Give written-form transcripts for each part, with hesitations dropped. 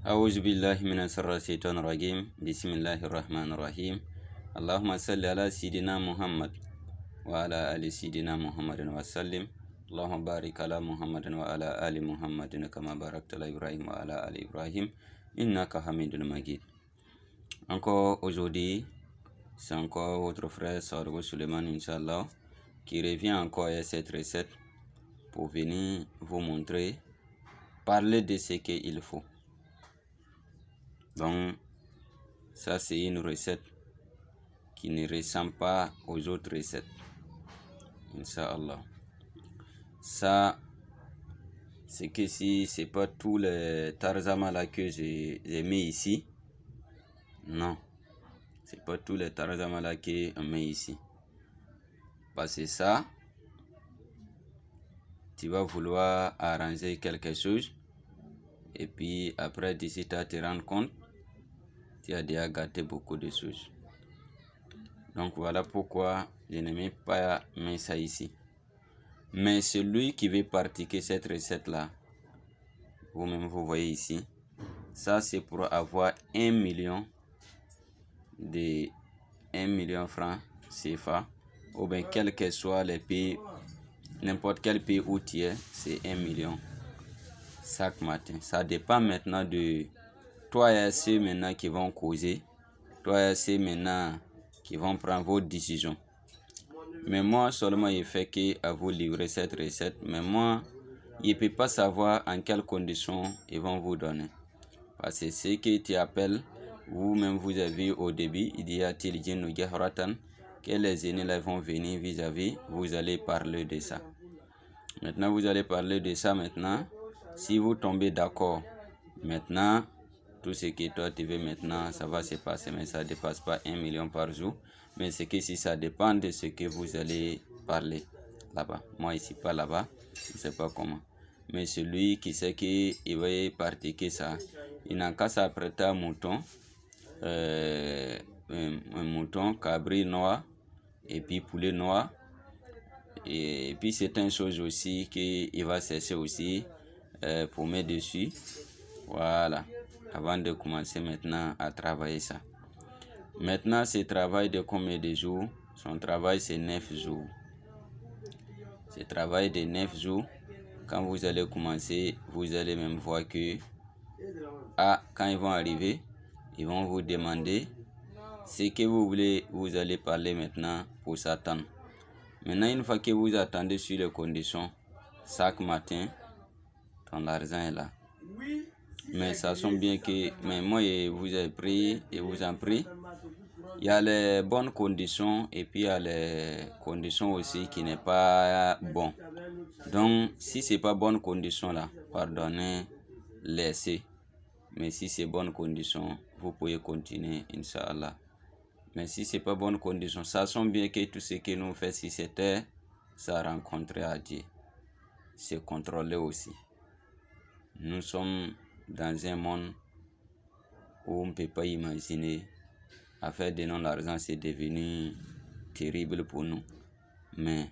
أعوذ بالله من الشيطان الرجيم بسم الله الرحمن الرحيم اللهم صل على سيدنا محمد وعلى آل سيدنا محمد وسلم اللهم بارك على محمد وعلى آل محمد كما باركت على إبراهيم وعلى آل إبراهيم إنك حميد مجيد. Encore aujourd'hui, c'est encore votre frère Sargo Suleiman, Inch'Allah, qui revient encore à cette recette pour venir vous montrer, parler de ce qu'il faut. Donc, ça c'est une recette qui ne ressemble pas aux autres recettes. Inch'Allah. Ça, c'est que si c'est pas tous les tarzama là que j'ai mis ici. Non. C'est pas tous les tarzama là qu'on met ici. Parce que ça, tu vas vouloir arranger quelque chose. Et puis après, d'ici tu vas te rendre compte, tu as déjà gâté beaucoup de choses. Donc voilà pourquoi je ne mets pas ça ici. Mais celui qui veut pratiquer cette recette là, vous-même vous voyez ici, ça c'est pour avoir 1 million francs CFA, ou bien quel que soit les pays, n'importe quel pays où tu es, c'est 1 million chaque matin. Ça dépend maintenant de toi et ceux maintenant qui vont causer, toi et ceux maintenant qui vont prendre vos décisions. Mais moi seulement il fait qu'à vous livrer cette recette. Mais moi, il ne peut pas savoir en quelles conditions ils vont vous donner. Parce que ce que tu appelles, vous-même vous avez vu au début, il y a que les aînés là vont venir vis-à-vis, vous allez parler de ça. Maintenant vous allez parler de ça maintenant. Si vous tombez d'accord, maintenant, tout ce que toi tu veux maintenant, ça va se passer. Mais ça ne dépasse pas 1 million par jour. Mais c'est que si ça dépend de ce que vous allez parler là-bas. Moi ici, pas là-bas, je ne sais pas comment. Mais celui qui sait qu'il va pratiquer ça, il n'a qu'à s'apprêter un mouton, cabri noir, et puis poulet noir. Et puis c'est une chose aussi qu'il va cesser aussi pour mettre dessus. Voilà, avant de commencer maintenant à travailler ça. Maintenant, ce travail de combien de jours? Son travail, c'est 9 jours. Ce travail de 9 jours, quand vous allez commencer, vous allez même voir que quand ils vont arriver, ils vont vous demander ce que vous voulez, vous allez parler maintenant pour s'attendre. Maintenant, une fois que vous attendez sur les conditions, chaque matin, ton argent est là. Mais ça sent bien que, mais moi, je vous ai pris et vous en prie. Il y a les bonnes conditions et puis il y a les conditions aussi qui n'est pas bon. Donc, si c'est pas bonne condition là, pardonnez, laissez. Mais si c'est bonne condition, vous pouvez continuer, Inch'Allah. Mais si c'est pas bonne condition, ça sent bien que tout ce que nous fait, si c'était, ça rencontrer à Dieu. C'est contrôlé aussi. Nous sommes dans un monde où on ne peut pas imaginer. À faire de l'argent, c'est devenu terrible pour nous. Mais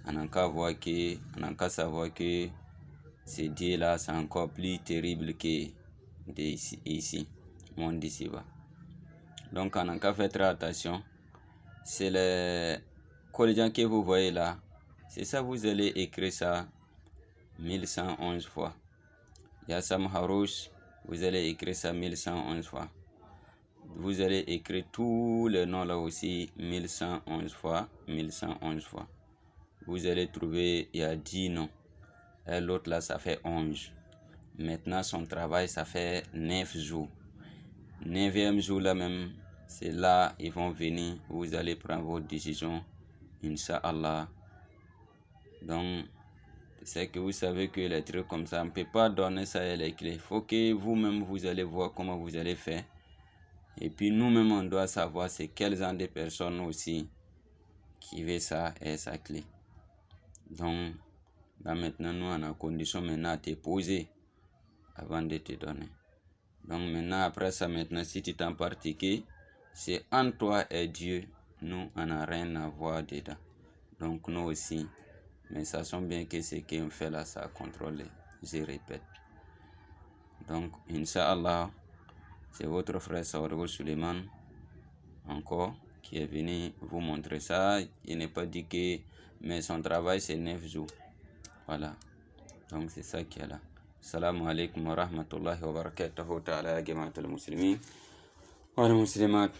on n'a qu'à savoir que ce Dieu-là, c'est encore plus terrible que ici, monde d'ici-bas. Donc, on n'a qu'à faire très attention. C'est les collégiens que vous voyez là. C'est ça, vous allez écrire ça 1111 fois. Yassam Harouche, vous allez écrire ça 1111 fois. Vous allez écrire tous les noms là aussi 1111 fois, 1111 fois. Vous allez trouver, il y a 10 noms. Et l'autre là, ça fait 11. Maintenant, son travail, ça fait 9 jours. 9e jour là même, c'est là, ils vont venir. Vous allez prendre vos décisions, Inch'Allah. Donc, c'est que vous savez que les trucs comme ça, on ne peut pas donner ça à les clés. Il faut que vous-même, vous allez voir comment vous allez faire. Et puis nous-mêmes, on doit savoir c'est quel genre de personnes aussi qui veut ça et sa clé. Donc, là maintenant, nous, on a condition maintenant à te poser avant de te donner. Donc maintenant, après ça, maintenant, si tu t'en pratiques, c'est en toi et Dieu. Nous, on n'a rien à voir dedans. Donc nous aussi. Mais ça sent bien que ce qu'on fait là, ça a contrôlé. Je répète. Donc, Inch'Allah, c'est votre frère Sawargo Suleiman, encore, qui est venu vous montrer ça. Il n'est pas dit que, mais son travail c'est 9 jours. Voilà. Donc, c'est ça qui est là. Assalamu alaikum wa rahmatullahi wa barakatuhu ta'ala ya jama'atul muslimin wa al muslimat.